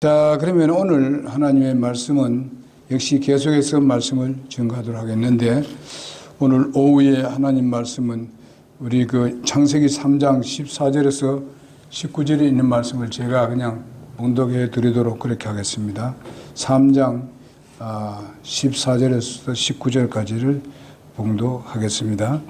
자, 그러면 오늘 하나님의 말씀은 역시 계속해서 말씀을 증거하도록 하겠는데, 오늘 오후에 하나님 말씀은 우리 그 창세기 3장 14절에서 19절에 있는 말씀을 제가 그냥 봉독해 드리도록 그렇게 하겠습니다. 3장 14절에서 19절까지를 봉독하겠습니다.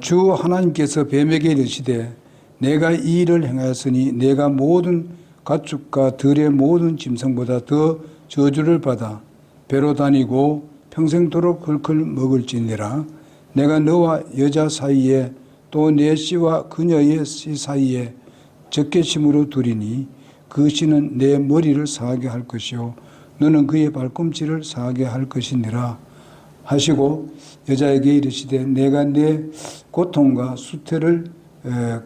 주 하나님께서 뱀에게 이르시되 내가 이 일을 행하였으니 내가 모든 가축과 들의 모든 짐승보다 더 저주를 받아 배로 다니고 평생도록 헐헐 먹을지니라. 내가 너와 여자 사이에 또 내 씨와 그녀의 씨 사이에 적개심으로 두리니 그 씨는 내 머리를 상하게 할 것이요 너는 그의 발꿈치를 상하게 할 것이니라 하시고 여자에게 이르시되 내가 내 고통과 수태를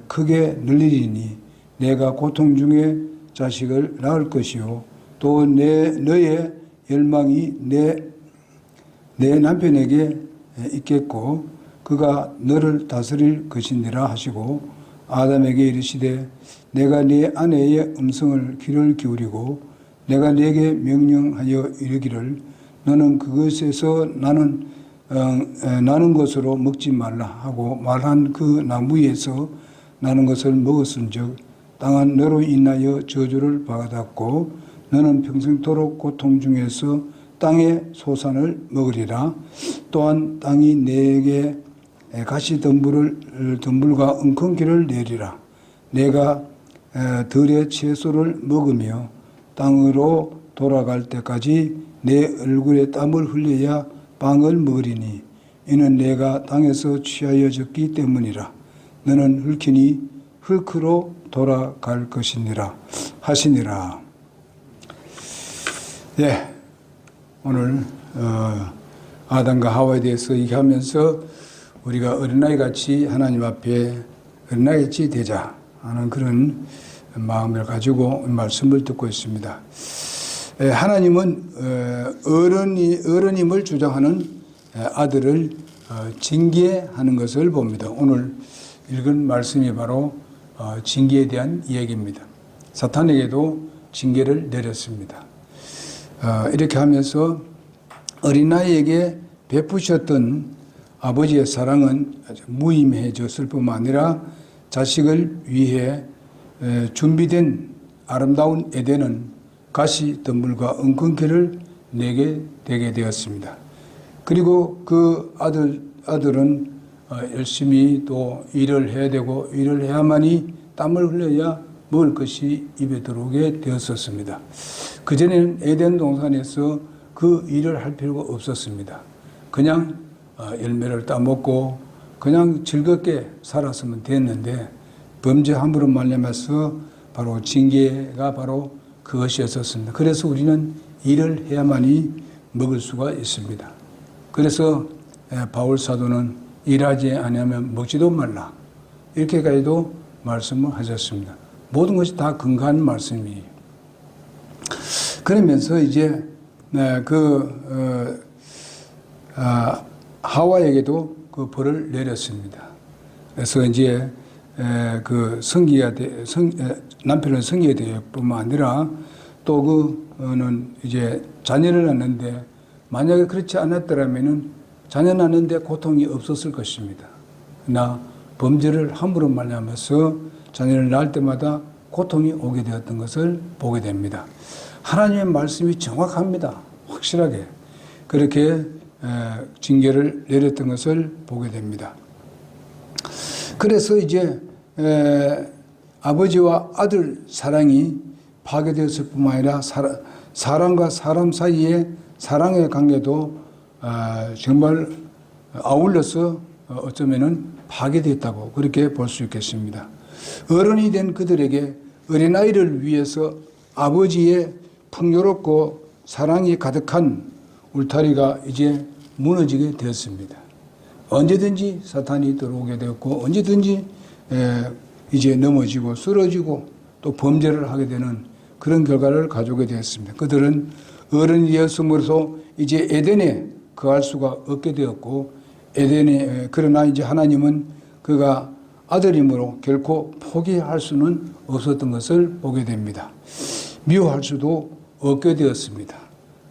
크게 늘리리니 내가 고통 중에 자식을 낳을 것이요 또 너의 열망이 내 남편에게 있겠고 그가 너를 다스릴 것이니라 하시고 아담에게 이르시되 내가 네 아내의 음성을 귀를 기울이고 내가 네게 명령하여 이르기를 너는 그것에서 나는 것으로 먹지 말라 하고 말한 그 나무 위에서 나는 것을 먹었은즉 땅은 너로 인하여 저주를 받았고 너는 평생토록 고통 중에서 땅의 소산을 먹으리라. 또한 땅이 내게 가시덤불과 엉겅퀴를 내리라. 내가 들의 채소를 먹으며 땅으로 돌아갈 때까지 내 얼굴에 땀을 흘려야 빵을 먹으리니 이는 내가 땅에서 취하여졌기 때문이라. 너는 흙이니 흙으로 돌아갈 것이니라 하시니라. 예, 오늘 아담과 하와에 대해서 얘기하면서 우리가 어린아이같이 하나님 앞에 어린아이같이 되자 하는 그런 마음을 가지고 말씀을 듣고 있습니다. 하나님은 어른임을 주장하는 아들을 징계하는 것을 봅니다. 오늘 읽은 말씀이 바로 징계에 대한 이야기입니다. 사탄에게도 징계를 내렸습니다. 이렇게 하면서 어린아이에게 베푸셨던 아버지의 사랑은 아주 무의미해졌을 뿐만 아니라 자식을 위해 준비된 아름다운 에덴은 가시덤불과 엉겅퀴를 내게 되게 되었습니다. 그리고 그 아들은 열심히 또 일을 해야 되고 일을 해야만이 땀을 흘려야 먹을 것이 입에 들어오게 되었었습니다. 그전에는 에덴 동산에서 그 일을 할 필요가 없었습니다. 그냥 열매를 따먹고 그냥 즐겁게 살았으면 됐는데 범죄함으로 말미암아서 바로 징계가 바로 그것이었었습니다. 그래서 우리는 일을 해야만이 먹을 수가 있습니다. 그래서 바울 사도는 일하지 않으면 먹지도 말라 이렇게까지도 말씀을 하셨습니다. 모든 것이 다 근거한 말씀이에요. 그러면서 이제 하와에게도 그 벌을 내렸습니다. 그래서 이제 그 남편을 성기게 될 뿐만 아니라 또 그는 이제 자녀를 낳는데 만약에 그렇지 않았더라면은 자녀 낳는데 고통이 없었을 것입니다. 그러나 범죄를 함으로 말미암아서 자녀를 낳을 때마다 고통이 오게 되었던 것을 보게 됩니다. 하나님의 말씀이 정확합니다. 확실하게 그렇게 징계를 내렸던 것을 보게 됩니다. 그래서 이제 아버지와 아들 사랑이 파괴되었을 뿐만 아니라 사람과 사람 사이의 사랑의 관계도 정말 아울러서 어쩌면은 파괴됐다고 그렇게 볼 수 있겠습니다. 어른이 된 그들에게 어린아이를 위해서 아버지의 풍요롭고 사랑이 가득한 울타리가 이제 무너지게 되었습니다. 언제든지 사탄이 들어오게 되었고 언제든지 이제 넘어지고 쓰러지고 또 범죄를 하게 되는 그런 결과를 가져오게 되었습니다. 그들은 어른이 되었으므로서 이제 에덴에 거할 수가 없게 되었고 그러나 이제 하나님은 그가 아들이므로 결코 포기할 수는 없었던 것을 보게 됩니다. 미워할 수도 없게 되었습니다.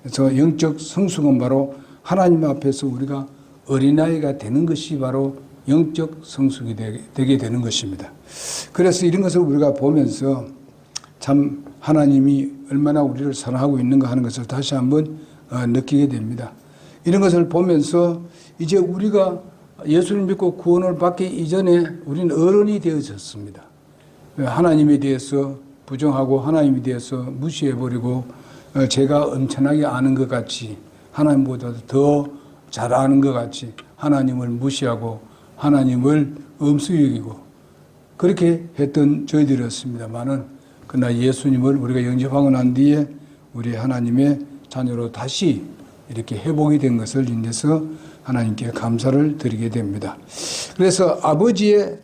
그래서 영적 성숙은 바로 하나님 앞에서 우리가 어린아이가 되는 것이 바로 영적 성숙이 되게 되는 것입니다. 그래서 이런 것을 우리가 보면서 참 하나님이 얼마나 우리를 사랑하고 있는가 하는 것을 다시 한번 느끼게 됩니다. 이런 것을 보면서 이제 우리가 예수를 믿고 구원을 받기 이전에 우리는 어른이 되어졌습니다. 하나님에 대해서 부정하고 하나님에 대해서 무시해버리고 제가 엄청나게 아는 것 같이 하나님보다 더 잘 아는 것 같이 하나님을 무시하고 하나님을 엄습히 여기고 그렇게 했던 저희들이었습니다만은 그러나 예수님을 우리가 영접하고 난 뒤에 우리 하나님의 자녀로 다시 이렇게 회복이 된 것을 인해서 하나님께 감사를 드리게 됩니다. 그래서 아버지의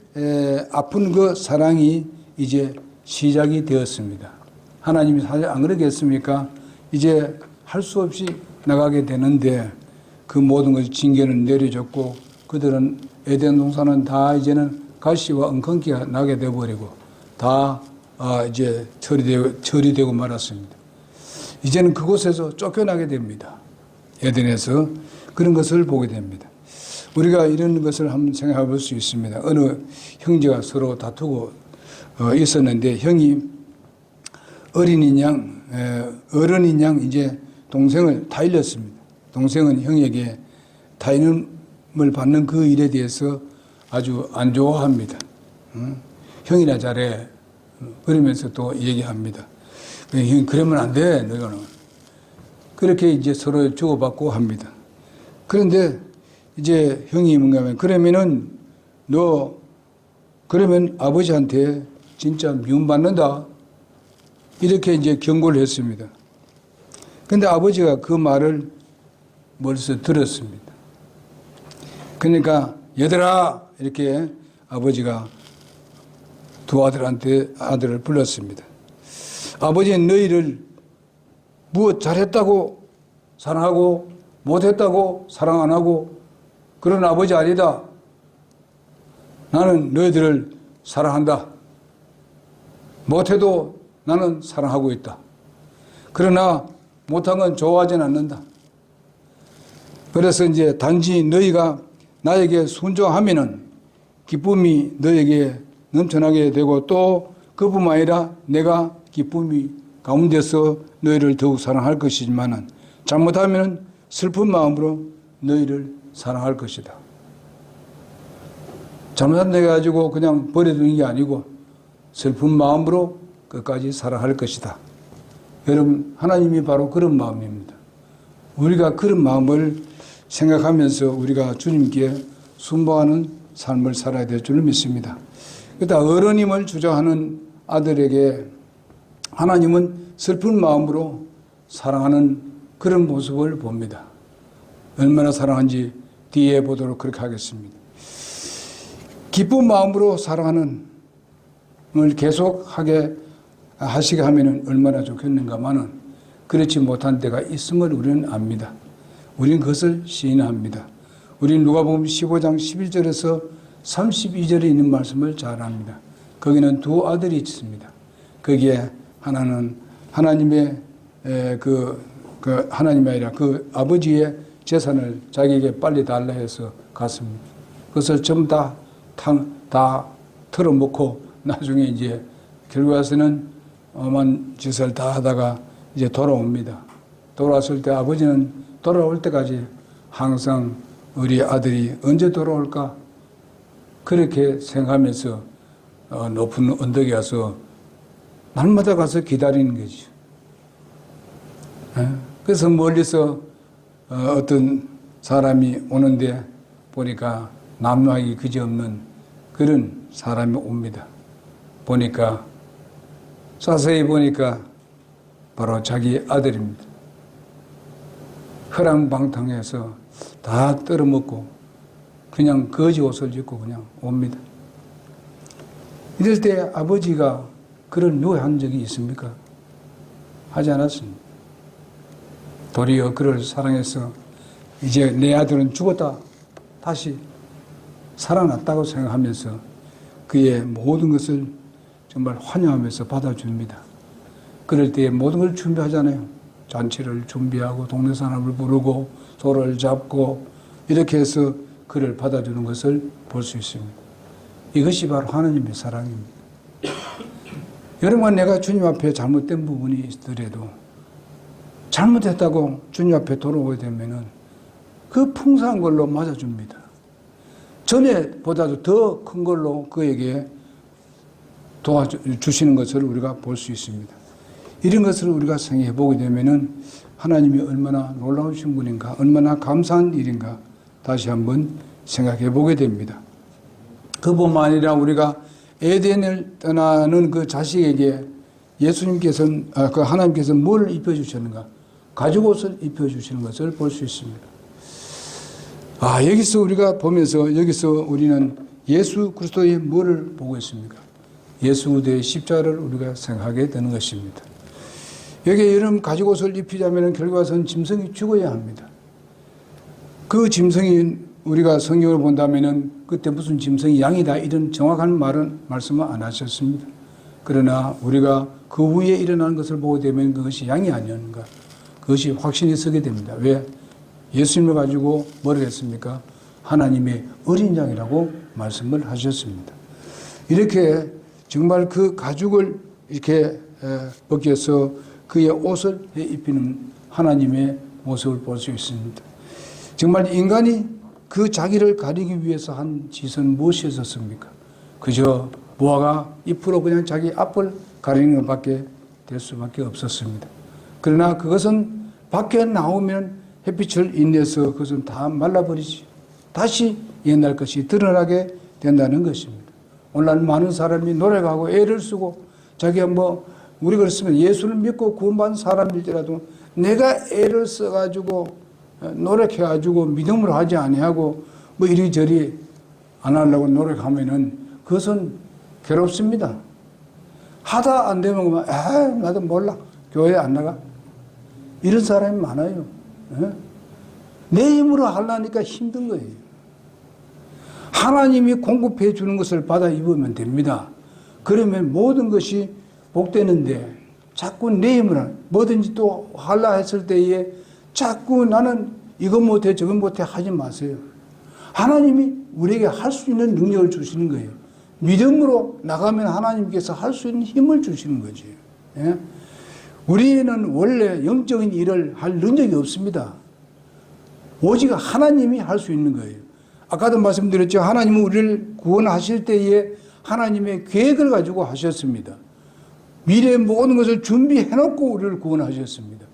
아픈 그 사랑이 이제 시작이 되었습니다. 하나님이 사실 안 그러겠습니까? 이제 할 수 없이 나가게 되는데 그 모든 것이 징계는 내려졌고 그들은 에덴 동산은 다 이제는 가시와 엉겅퀴가 나게 되어버리고 다 이제 처리되고 말았습니다. 이제는 그곳에서 쫓겨나게 됩니다. 에덴에서 그런 것을 보게 됩니다. 우리가 이런 것을 한번 생각해 볼 수 있습니다. 어느 형제가 서로 다투고 있었는데 형이 어린이 양, 어른인 양 이제 동생을 타일렀습니다. 동생은 형에게 타이름을 받는 그 일에 대해서 아주 안 좋아합니다. 형이나 잘해. 그러면서 또 얘기합니다. 형, 그러면 안 돼, 너는. 그렇게 이제 서로 주고받고 합니다. 그런데 이제 형이 뭔가 하면, 그러면 아버지한테 진짜 미움받는다. 이렇게 이제 경고를 했습니다. 근데 아버지가 그 말을 멀리서 들었습니다. 그러니까 얘들아 이렇게 아버지가 두 아들을 불렀습니다. 아버지는 너희를 무엇 잘했다고 사랑하고 못했다고 사랑 안 하고 그런 아버지 아니다. 나는 너희들을 사랑한다. 못해도 나는 사랑하고 있다. 그러나 못한 건 좋아하진 않는다. 그래서 이제 단지 너희가 나에게 순종하면은 기쁨이 너에게 넘쳐나게 되고 또 그뿐만 아니라 내가 기쁨이 가운데서 너희를 더욱 사랑할 것이지만은 잘못하면은 슬픈 마음으로 너희를 사랑할 것이다. 잘못한다 해가지고 그냥 버려두는 게 아니고 슬픈 마음으로 끝까지 사랑할 것이다. 여러분, 하나님이 바로 그런 마음입니다. 우리가 그런 마음을 생각하면서 우리가 주님께 순종하는 삶을 살아야 될 줄 믿습니다. 그러다 어른임을 주장하는 아들에게 하나님은 슬픈 마음으로 사랑하는 그런 모습을 봅니다. 얼마나 사랑한지 뒤에 보도록 그렇게 하겠습니다. 기쁜 마음으로 사랑하는 걸 계속하게 하시게 하면 얼마나 좋겠는가마는 그렇지 못한 때가 있음을 우리는 압니다. 우리는 그것을 시인합니다. 우리는 누가복음 15장 11절에서 32절에 있는 말씀을 잘 압니다. 거기는 두 아들이 있습니다. 거기에 하나는 하나님의 하나님이 아니라 그 아버지의 재산을 자기에게 빨리 달라 해서 갔습니다. 그것을 전부 다 털어먹고 나중에 이제 결국 와서는 엄한 짓을 다 하다가 이제 돌아옵니다. 돌아왔을 때 아버지는 돌아올 때까지 항상 우리 아들이 언제 돌아올까? 그렇게 생각하면서 높은 언덕에 가서 날마다 가서 기다리는 거죠. 그래서 멀리서 어떤 사람이 오는데 보니까 남루하기 그지없는 그런 사람이 옵니다. 보니까 자세히 보니까 바로 자기 아들입니다. 허랑방탕해서 다 떨어먹고 그냥 거지 옷을 입고 그냥 옵니다. 이럴 때 아버지가 그런 요한 적이 있습니까? 하지 않았습니다. 도리어 그를 사랑해서 이제 내 아들은 죽었다 다시 살아났다고 생각하면서 그의 모든 것을 정말 환영하면서 받아줍니다. 그럴 때 모든 걸 준비하잖아요. 잔치를 준비하고 동네 사람을 부르고 손을 잡고 이렇게 해서 그를 받아주는 것을 볼 수 있습니다. 이것이 바로 하나님의 사랑입니다. 여러분, 내가 주님 앞에 잘못된 부분이 있더라도 잘못했다고 주님 앞에 돌아오게 되면은 그 풍성한 걸로 맞아줍니다. 전에보다도 더 큰 걸로 그에게 도와주시는 것을 우리가 볼 수 있습니다. 이런 것을 우리가 생각해 보게 되면은 하나님이 얼마나 놀라우신 분인가, 얼마나 감사한 일인가 다시 한번 생각해 보게 됩니다. 그뿐만 아니라 우리가 에덴을 떠나는 그 자식에게 예수님께서는, 그 하나님께서는 뭘 입혀주셨는가? 가죽옷을 입혀주시는 것을 볼 수 있습니다. 여기서 우리가 보면서 여기서 우리는 예수 그리스도의 뭐를 보고 있습니까? 예수 그리스도의 십자가를 우리가 생각하게 되는 것입니다. 여기에 이런 가죽옷을 입히자면 결과선 짐승이 죽어야 합니다. 그 짐승이 우리가 성경을 본다면은 그때 무슨 짐승이 양이다 이런 정확한 말씀은 안 하셨습니다. 그러나 우리가 그 후에 일어나는 것을 보게 되면 그것이 양이 아니었는가, 그것이 확신이 서게 됩니다. 왜? 예수님을 가지고 뭐를 했습니까? 하나님의 어린 양이라고 말씀을 하셨습니다. 이렇게 정말 그 가죽을 이렇게 벗겨서 그의 옷을 입히는 하나님의 모습을 볼 수 있습니다. 정말 인간이 그 자기를 가리기 위해서 한 짓은 무엇이었습니까? 그저 무화과 잎으로 그냥 자기 앞을 가리는 것밖에 될 수밖에 없었습니다. 그러나 그것은 밖에 나오면 햇빛을 인내서 그것은 다 말라버리지. 다시 옛날 것이 드러나게 된다는 것입니다. 오늘날 많은 사람이 노력하고 애를 쓰고 자기가 우리 그렇으면 예수를 믿고 구원받은 사람일지라도 내가 애를 써가지고 노력해가지고 믿음으로 하지 아니하고 이리저리 안 하려고 노력하면은 그것은 괴롭습니다. 하다 안 되면 그만, 나도 몰라. 교회 안 나가. 이런 사람이 많아요. 내 힘으로 하려니까 힘든 거예요. 하나님이 공급해 주는 것을 받아 입으면 됩니다. 그러면 모든 것이 복되는데 자꾸 내 힘으로 뭐든지 또 하려 했을 때에 자꾸 나는 이것 못해 저것 못해 하지 마세요. 하나님이 우리에게 할 수 있는 능력을 주시는 거예요. 믿음으로 나가면 하나님께서 할 수 있는 힘을 주시는 거지. 예? 우리는 원래 영적인 일을 할 능력이 없습니다. 오직 하나님이 할 수 있는 거예요. 아까도 말씀드렸죠. 하나님은 우리를 구원하실 때에 하나님의 계획을 가지고 하셨습니다. 미래의 모든 것을 준비해놓고 우리를 구원하셨습니다.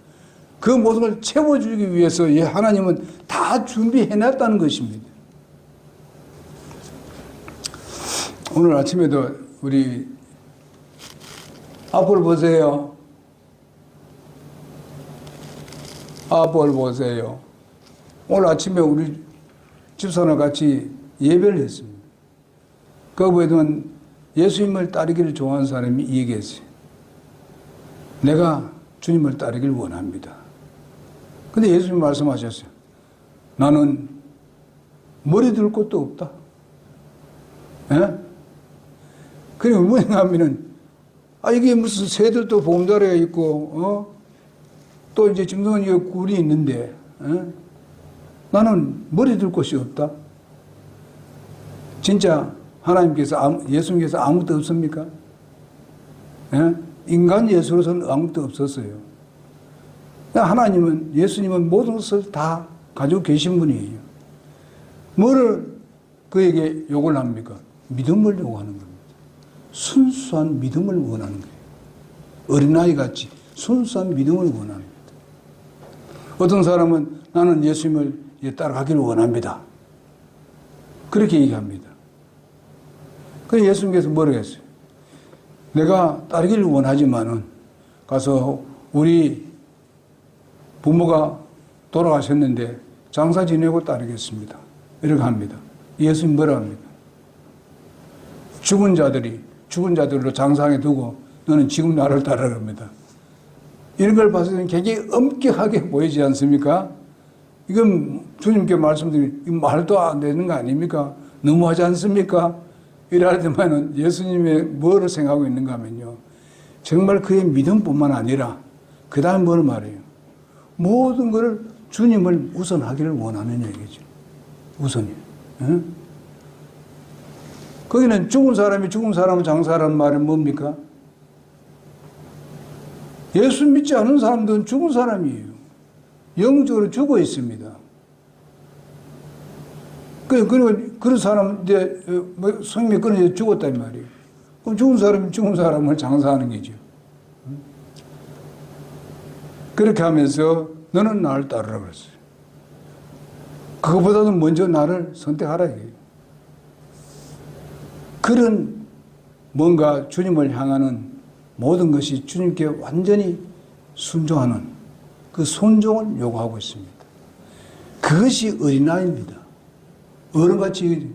그 모든 걸 채워주기 위해서 하나님은 다 준비해놨다는 것입니다. 오늘 아침에도 우리 앞을 보세요. 앞을 보세요. 오늘 아침에 우리 집사람 같이 예배를 했습니다. 거기에는 예수님을 따르기를 좋아하는 사람이 얘기했어요. 내가 주님을 따르길 원합니다. 근데 예수님 말씀하셨어요. 나는 머리 들 곳도 없다. 예? 그리고 뭐냐 하면은, 이게 무슨 새들도 봄다리가 있고, 또 이제 짐승은 굴이 있는데, 나는 머리 들 곳이 없다. 진짜 하나님께서, 예수님께서 아무것도 없습니까? 예? 인간 예수로서는 아무것도 없었어요. 하나님은, 예수님은 모든 것을 다 가지고 계신 분이에요. 뭐를 그에게 요구를 합니까? 믿음을 요구하는 겁니다. 순수한 믿음을 원하는 거예요. 어린아이 같이 순수한 믿음을 원하는 겁니다. 어떤 사람은 나는 예수님을 따라가기를 원합니다. 그렇게 얘기합니다. 그래서 예수님께서 뭐라고 했어요? 내가 따르기를 원하지만은 가서 우리 부모가 돌아가셨는데 장사 지내고 따르겠습니다. 이렇게 합니다. 예수님 뭐라 합니까? 죽은 자들로 장사해 두고 너는 지금 나를 따르라 합니다. 이런 걸 봤을 때는 굉장히 엄격하게 보이지 않습니까? 이건 주님께 말씀드린 말도 안 되는 거 아닙니까? 너무하지 않습니까? 이럴 때만은 예수님의 뭐를 생각하고 있는가 하면요. 정말 그의 믿음뿐만 아니라 그 다음 뭘 말해요. 모든 것을 주님을 우선하기를 원하는 얘기죠. 우선이요. 응? 거기는 죽은 사람이 죽은 사람을 장사하라는 말은 뭡니까? 예수 믿지 않은 사람들은 죽은 사람이에요. 영적으로 죽어 있습니다. 그런 사람, 이제, 성님이 끊어져 죽었단 말이에요. 그럼 죽은 사람이 죽은 사람을 장사하는 거죠. 그렇게 하면서 너는 나를 따르라 그랬어요. 그것보다도 먼저 나를 선택하라 이거예요. 그런 뭔가 주님을 향하는 모든 것이 주님께 완전히 순종하는 그 순종을 요구하고 있습니다. 그것이 어린아이입니다. 어른같이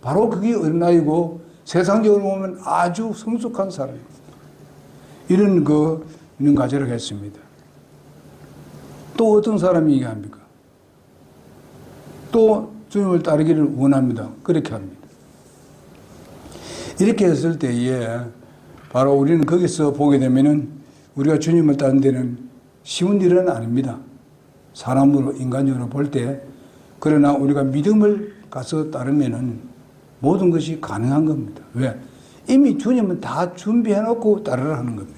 바로 그게 어린아이고 세상적으로 보면 아주 성숙한 사람입니다. 이런 있는 가지를 했습니다. 또 어떤 사람이 얘기합니까? 또 주님을 따르기를 원합니다. 그렇게 합니다. 이렇게 했을 때에 바로 우리는 거기서 보게 되면은 우리가 주님을 따르는 데는 쉬운 일은 아닙니다. 사람으로 인간적으로 볼 때. 그러나 우리가 믿음을 가서 따르면은 모든 것이 가능한 겁니다. 왜? 이미 주님은 다 준비해 놓고 따르라 하는 겁니다.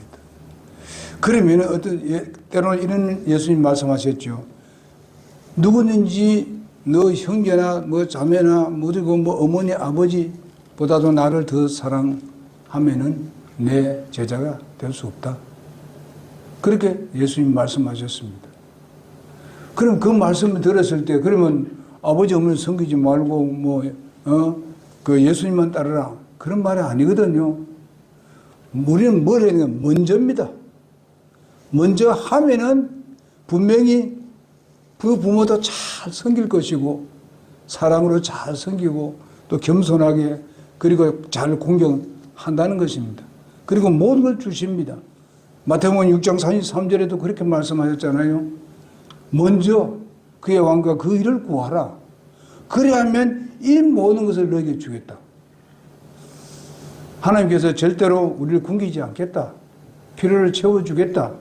그러면 때로는 이런 예수님 말씀하셨죠. 누구든지 너 형제나 뭐 자매나 뭐 어머니 아버지보다도 나를 더 사랑하면은 내 제자가 될 수 없다. 그렇게 예수님 말씀하셨습니다. 그럼 그 말씀을 들었을 때 그러면 아버지 어머니 섬기지 말고 그 예수님만 따르라. 그런 말이 아니거든요. 우리는 뭘 해야 되냐? 먼저입니다. 먼저 하면은 분명히 그 부모도 잘 섬길 것이고 사랑으로 잘 섬기고 또 겸손하게 그리고 잘 공경한다는 것입니다. 그리고 모든 걸 주십니다. 마태복음 6장 43절에도 그렇게 말씀하셨잖아요. 먼저 그의 왕과 그 일을 구하라. 그래야만 이 모든 것을 너에게 주겠다. 하나님께서 절대로 우리를 굶기지 않겠다. 필요를 채워주겠다.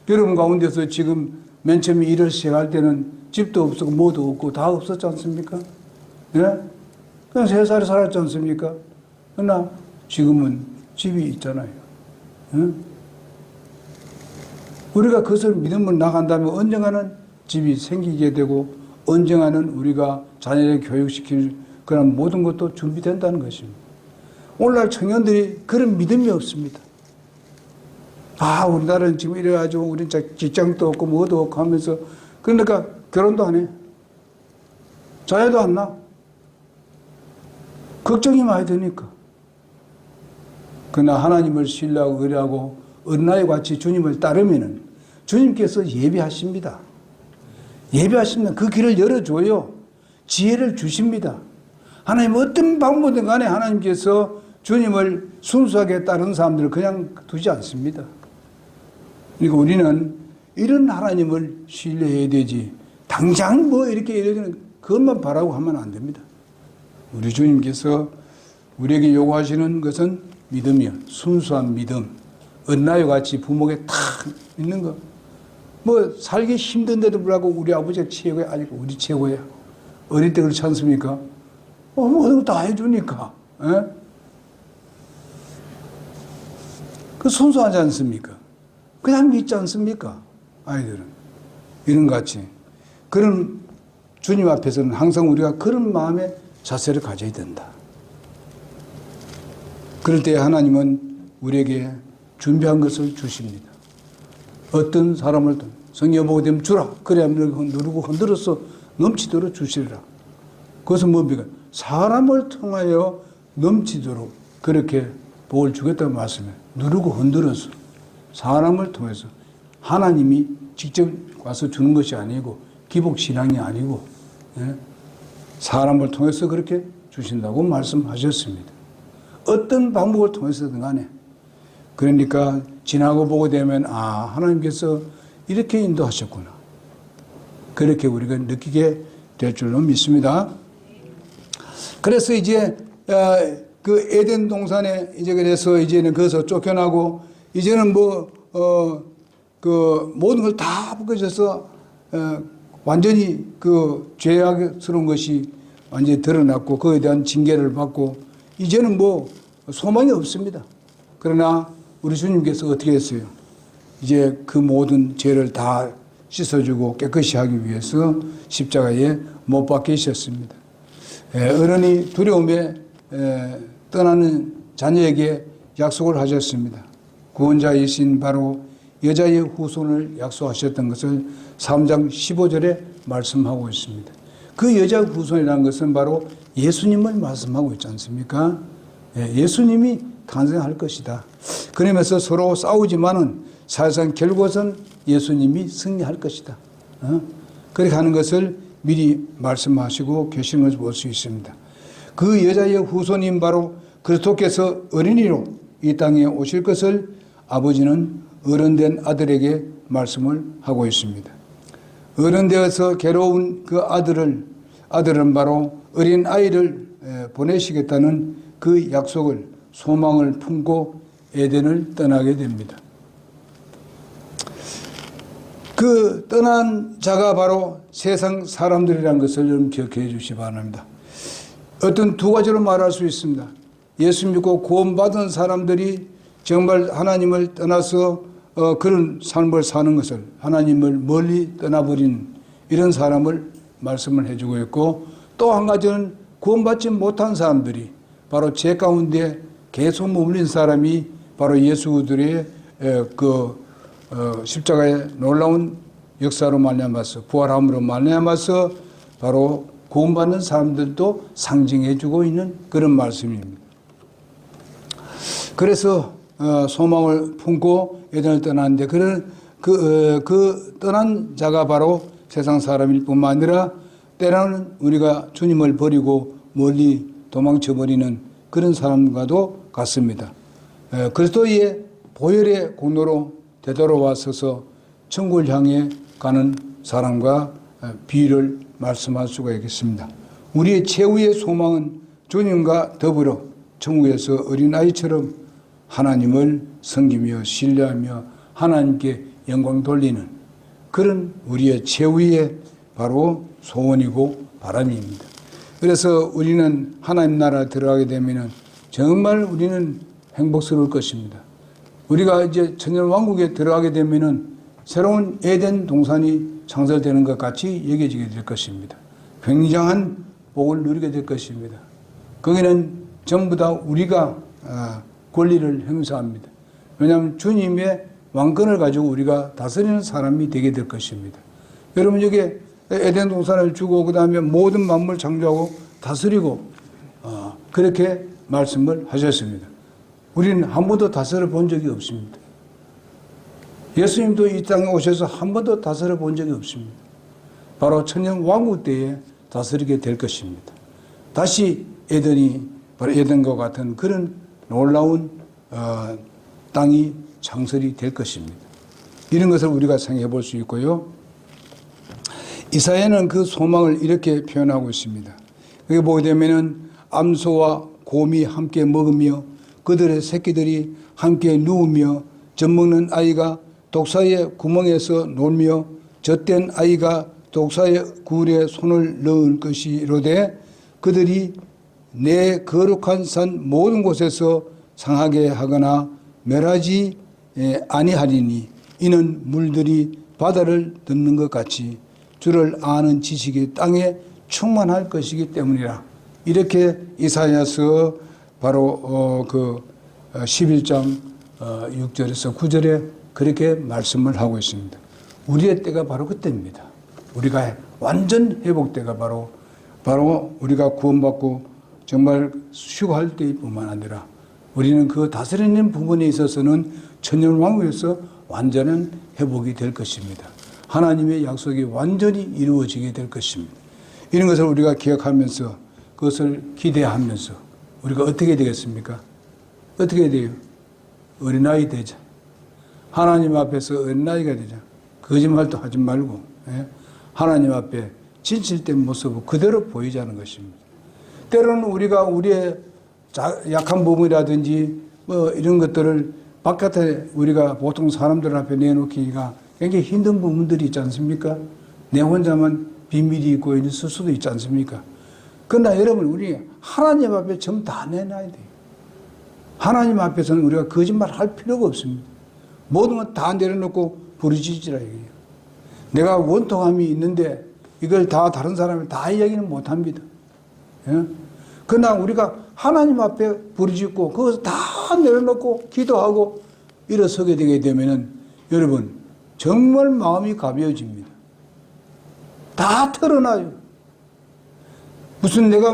여러분 가운데서 지금 맨 처음에 일을 시작할 때는 집도 없었고 뭐도 없고 다 없었지 않습니까? 예? 그냥 3살에 살았지 않습니까? 그러나 지금은 집이 있잖아요. 예? 우리가 그것을 믿음으로 나간다면 언젠가는 집이 생기게 되고 언젠가는 우리가 자녀를 교육시킬 그런 모든 것도 준비된다는 것입니다. 오늘날 청년들이 그런 믿음이 없습니다. 우리나라는 지금 이래가지고 우린 직장도 없고 뭐도 없고 하면서 그러니까 결혼도 안 해. 자녀도 안 낳아. 걱정이 많이 되니까. 그러나 하나님을 신뢰하고 의뢰하고 어린아이 같이 주님을 따르면은 주님께서 예비하십니다. 예비하시면 그 길을 열어줘요. 지혜를 주십니다. 하나님 어떤 방법이든 간에 하나님께서 주님을 순수하게 따르는 사람들을 그냥 두지 않습니다. 그러니까 우리는 이런 하나님을 신뢰해야 되지 당장 이렇게 그것만 바라고 하면 안 됩니다. 우리 주님께서 우리에게 요구하시는 것은 믿음이요. 순수한 믿음. 어린아이와 같이 부모에게 탁 있는 거. 살기 힘든데도 불구하고 우리 아버지가 최고야. 아직 우리 최고야. 어릴 때 그렇지 않습니까? 모든 거 다 해주니까. 에? 그 순수하지 않습니까? 그냥 믿지 않습니까? 아이들은. 이런 같이. 그런 주님 앞에서는 항상 우리가 그런 마음의 자세를 가져야 된다. 그럴 때 하나님은 우리에게 준비한 것을 주십니다. 어떤 사람을 성령 보게 되면 주라. 그래야 누르고 흔들어서 넘치도록 주시리라. 그것은 뭡니까? 사람을 통하여 넘치도록 그렇게 복을 주겠다는 말씀이에요. 누르고 흔들어서 사람을 통해서 하나님이 직접 와서 주는 것이 아니고 기복신앙이 아니고 사람을 통해서 그렇게 주신다고 말씀하셨습니다. 어떤 방법을 통해서든 간에 그러니까 지나고 보게 되면 하나님께서 이렇게 인도하셨구나. 그렇게 우리가 느끼게 될 줄로 믿습니다. 그래서 이제 그 에덴 동산에 이제 그래서 이제는 거기서 쫓겨나고 이제는 그 모든 걸 다 벗겨져서 완전히 그 죄악스러운 것이 완전히 드러났고 그에 대한 징계를 받고 이제는 소망이 없습니다. 그러나 우리 주님께서 어떻게 했어요? 이제 그 모든 죄를 다 씻어주고 깨끗이 하기 위해서 십자가에 못 박히셨습니다. 어른이 두려움에 떠나는 자녀에게 약속을 하셨습니다. 구원자이신 바로 여자의 후손을 약속하셨던 것을 3장 15절에 말씀하고 있습니다. 그 여자의 후손이라는 것은 바로 예수님을 말씀하고 있지 않습니까? 예수님이 탄생할 것이다. 그러면서 서로 싸우지만은 사실상 결국은 예수님이 승리할 것이다. 그렇게 하는 것을 미리 말씀하시고 계시는 것을 볼 수 있습니다. 그 여자의 후손인 바로 그리스도께서 어린이로 이 땅에 오실 것을 아버지는 어른된 아들에게 말씀을 하고 있습니다. 어른되어서 괴로운 그 아들은 바로 어린 아이를 보내시겠다는 그 약속을 소망을 품고 에덴을 떠나게 됩니다. 그 떠난 자가 바로 세상 사람들이라는 것을 여러분 기억해 주시기 바랍니다. 어떤 두 가지로 말할 수 있습니다. 예수 믿고 구원받은 사람들이 정말 하나님을 떠나서 그런 삶을 사는 것을 하나님을 멀리 떠나버린 이런 사람을 말씀을 해주고 있고 또 한 가지는 구원받지 못한 사람들이 바로 죄 가운데 계속 머물린 사람이 바로 예수들의 십자가의 놀라운 역사로 말미암아서 부활함으로 말미암아서 바로 구원받는 사람들도 상징해주고 있는 그런 말씀입니다. 그래서 소망을 품고 에덴을 떠났는데 그 떠난 자가 바로 세상 사람일 뿐만 아니라 때로는 우리가 주님을 버리고 멀리 도망쳐버리는 그런 사람과도 같습니다. 그리스도의 보혈의 공로로 되돌아와서서 천국을 향해 가는 사람과 비유를 말씀할 수가 있겠습니다. 우리의 최후의 소망은 주님과 더불어 천국에서 어린아이처럼 하나님을 섬기며 신뢰하며 하나님께 영광 돌리는 그런 우리의 최후의 바로 소원이고 바람입니다. 그래서 우리는 하나님 나라에 들어가게 되면 정말 우리는 행복스러울 것입니다. 우리가 이제 천년왕국에 들어가게 되면 새로운 에덴 동산이 창설되는 것 같이 여겨지게 될 것입니다. 굉장한 복을 누리게 될 것입니다. 거기는 전부 다 우리가 권리를 행사합니다. 왜냐하면 주님의 왕권을 가지고 우리가 다스리는 사람이 되게 될 것입니다. 여러분 여기 에덴 동산을 주고 그 다음에 모든 만물 창조하고 다스리고 그렇게 말씀을 하셨습니다. 우리는 한 번도 다스려 본 적이 없습니다. 예수님도 이 땅에 오셔서 한 번도 다스려 본 적이 없습니다. 바로 천년 왕국 때에 다스리게 될 것입니다. 다시 에덴이 바로 에덴과 같은 그런 놀라운 땅이 창설이 될 것입니다. 이런 것을 우리가 생각해 볼 수 있고요. 이사야는 그 소망을 이렇게 표현하고 있습니다. 여기 보게 되면은 암소와 곰이 함께 먹으며 그들의 새끼들이 함께 누우며 젖먹는 아이가 독사의 구멍에서 놀며 젖된 아이가 독사의 굴에 손을 넣을 것이로되 그들이 내 거룩한 산 모든 곳에서 상하게 하거나 멸하지 아니하리니 이는 물들이 바다를 덮는 것 같이 주를 아는 지식이 땅에 충만할 것이기 때문이라. 이렇게 이사야서 바로 11장 6절에서 9절에 그렇게 말씀을 하고 있습니다. 우리의 때가 바로 그때입니다. 우리가 완전 회복 때가 바로 우리가 구원받고 정말 휴할 때뿐만 아니라 우리는 그 다스리는 부분에 있어서는 천년왕국에서 완전한 회복이 될 것입니다. 하나님의 약속이 완전히 이루어지게 될 것입니다. 이런 것을 우리가 기억하면서 그것을 기대하면서 우리가 어떻게 되겠습니까? 어떻게 돼요? 어린아이 되자. 하나님 앞에서 어린아이가 되자. 거짓말도 하지 말고 하나님 앞에 진실된 모습을 그대로 보이자는 것입니다. 때로는 우리가 우리의 약한 부분이라든지 뭐 이런 것들을 바깥에 우리가 보통 사람들 앞에 내놓기가 굉장히 힘든 부분들이 있지 않습니까? 내 혼자만 비밀이 있고 있을 수도 있지 않습니까? 그러나 여러분, 우리 하나님 앞에 전부 다 내놔야 돼요. 하나님 앞에서는 우리가 거짓말 할 필요가 없습니다. 모든 건 다 내려놓고 부르짖으라 이거예요. 내가 원통함이 있는데 이걸 다 다른 사람이 다 이야기는 못합니다. 예? 그러나 우리가 하나님 앞에 부르짖고 그것을 다 내려놓고 기도하고 일어서게 되게 되면은 여러분 정말 마음이 가벼워집니다. 다 털어놔요. 무슨 내가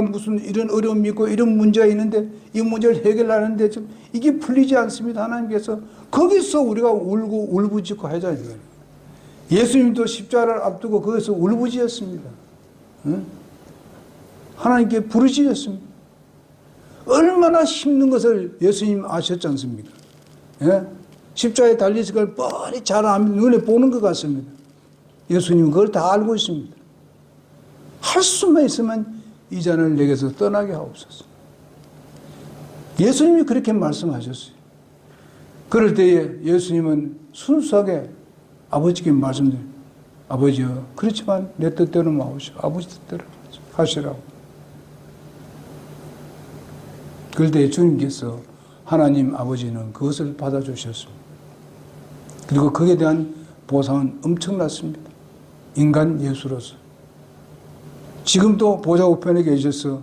무슨 이런 어려움이 있고 이런 문제가 있는데 이 문제를 해결하는데 좀 이게 풀리지 않습니다. 하나님께서 거기서 우리가 울고 울부짖고 하자는 예수님도 십자가를 앞두고 거기서 울부짖었습니다. 응? 하나님께 부르짖었습니다. 얼마나 힘든 것을 예수님 아셨지 않습니까? 예? 십자가에 달리실 걸 뻔히 잘 눈에 보는 것 같습니다. 예수님은 그걸 다 알고 있습니다. 할 수만 있으면 이 잔을 내게서 떠나게 하옵소서. 예수님이 그렇게 말씀하셨어요. 그럴 때에 예수님은 순수하게 아버지께 말씀드려요. 아버지요, 그렇지만 내 뜻대로 마오시오. 아버지 뜻대로 하시라고. 그럴 때 주님께서 하나님 아버지는 그것을 받아주셨습니다. 그리고 거기에 대한 보상은 엄청났습니다. 인간 예수로서. 지금도 보좌 우편에 계셔서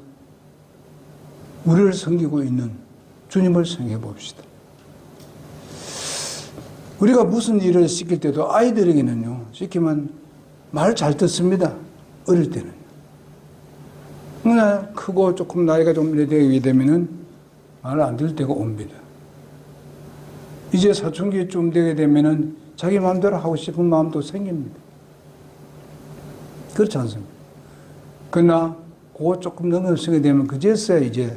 우리를 섬기고 있는 주님을 생각해 봅시다. 우리가 무슨 일을 시킬 때도 아이들에게는요, 시키면 말 잘 듣습니다. 어릴 때는. 그러나 크고 조금 나이가 좀 되게 되면은 말 안 들을 때가 옵니다. 이제 사춘기쯤 되게 되면은 자기 마음대로 하고 싶은 마음도 생깁니다. 그렇지 않습니까? 그러나 그거 조금 넘어서게 되면 그제서야 이제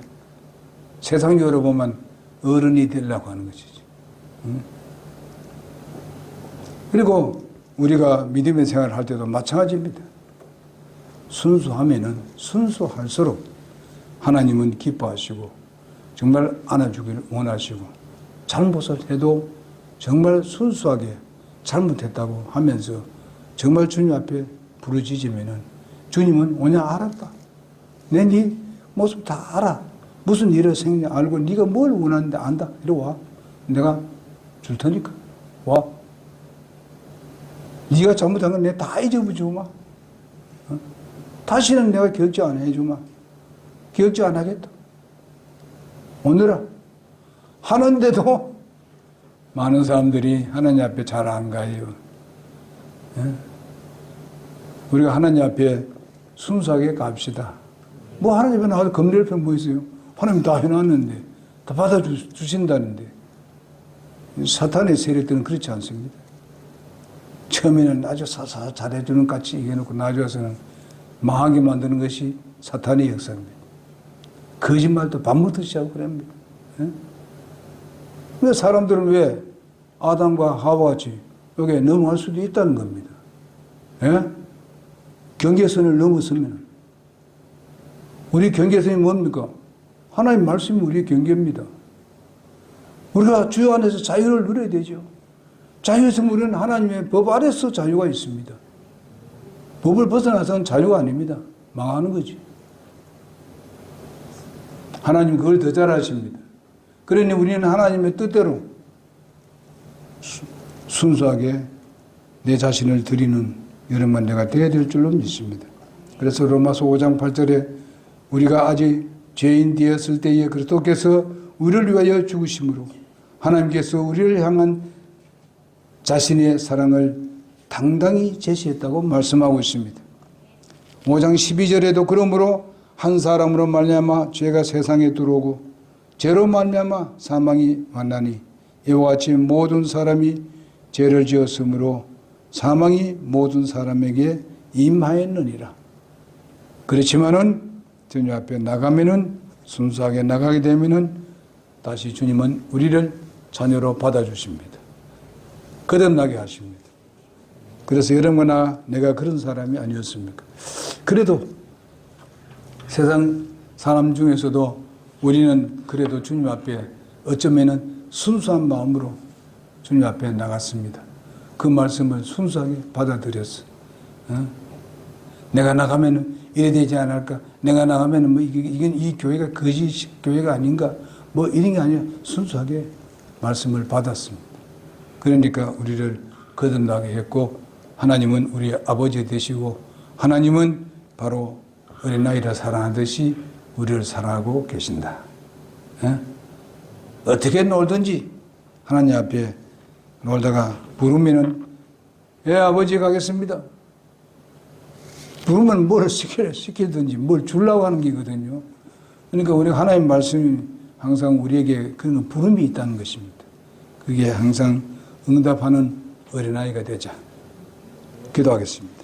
세상적으로 보면 어른이 되려고 하는 것이죠. 그리고 우리가 믿음의 생활을 할 때도 마찬가지입니다. 순수하면은 순수할수록 하나님은 기뻐하시고 정말 안아주기를 원하시고 잘못을 해도 정말 순수하게 잘못했다고 하면서 정말 주님 앞에 부르짖으면은 주님은 오냐 알았다. 내 네 모습 다 알아. 무슨 일을 생기냐 알고 네가 뭘 원하는데 안다. 이리 와. 내가 줄 테니까 와. 네가 잘못한 건 내가 다 잊어주마. 어? 다시는 내가 기억지 안 해주마. 기억지 안 하겠다. 오늘아. 하는데도 많은 사람들이 하나님 앞에 잘 안 가요. 예? 우리가 하나님 앞에 순수하게 갑시다. 뭐 하나님 앞에 나와서 검낼 편 뭐 있어요? 하나님 다 해놨는데, 다 받아주신다는데. 사탄의 세력들은 그렇지 않습니다. 처음에는 아주 사사 잘해주는 같이 얘기해놓고 나중에서는 망하게 만드는 것이 사탄의 역사입니다. 거짓말도 밥 먹듯이 하고 그럽니다. 예? 근데 사람들은 왜 아담과 하와같이 여기에 넘어갈 수도 있다는 겁니다. 예? 경계선을 넘어서면 우리 경계선이 뭡니까? 하나님 말씀이 우리의 경계입니다. 우리가 주여 안에서 자유를 누려야 되죠. 자유에서 우리는 하나님의 법 아래서 자유가 있습니다. 법을 벗어나서는 자유가 아닙니다. 망하는 거지. 하나님 그걸 더 잘 아십니다. 그러니 우리는 하나님의 뜻대로 순수하게 내 자신을 드리는 여러분 내가 되어야 될 줄로 믿습니다. 그래서 로마서 5장 8절에 우리가 아직 죄인 되었을 때에 그리스도께서 우리를 위하여 죽으심으로 하나님께서 우리를 향한 자신의 사랑을 당당히 제시했다고 말씀하고 있습니다. 5장 12절에도 그러므로 한 사람으로 말미암아 죄가 세상에 들어오고 죄로 말미암아 사망이 왔나니 이와 같이 모든 사람이 죄를 지었으므로 사망이 모든 사람에게 임하였느니라. 그렇지만은 주님 앞에 나가면은 순수하게 나가게 되면은 다시 주님은 우리를 자녀로 받아주십니다. 거듭나게 하십니다. 그래서 여러분과 내가 그런 사람이 아니었습니까? 그래도 세상 사람 중에서도 우리는 그래도 주님 앞에 어쩌면은 순수한 마음으로 주님 앞에 나갔습니다. 그 말씀을 순수하게 받아들였어. 내가 나가면은 이래 되지 않을까? 내가 나가면은 뭐 이건 이 교회가 거짓 교회가 아닌가? 뭐 이런 게 아니라 순수하게 말씀을 받았습니다. 그러니까 우리를 거듭나게 했고 하나님은 우리 아버지 되시고 하나님은 바로 어린아이를 사랑하듯이 우리를 사랑하고 계신다. 어떻게 놀든지 하나님 앞에 놀다가 부르면은 예 아버지 가겠습니다. 부르면 뭘 시키든지 뭘 주려고 하는 게거든요. 그러니까 우리 하나님 말씀이 항상 우리에게 그런 부름이 있다는 것입니다. 그게 항상 응답하는 어린아이가 되자. 기도하겠습니다.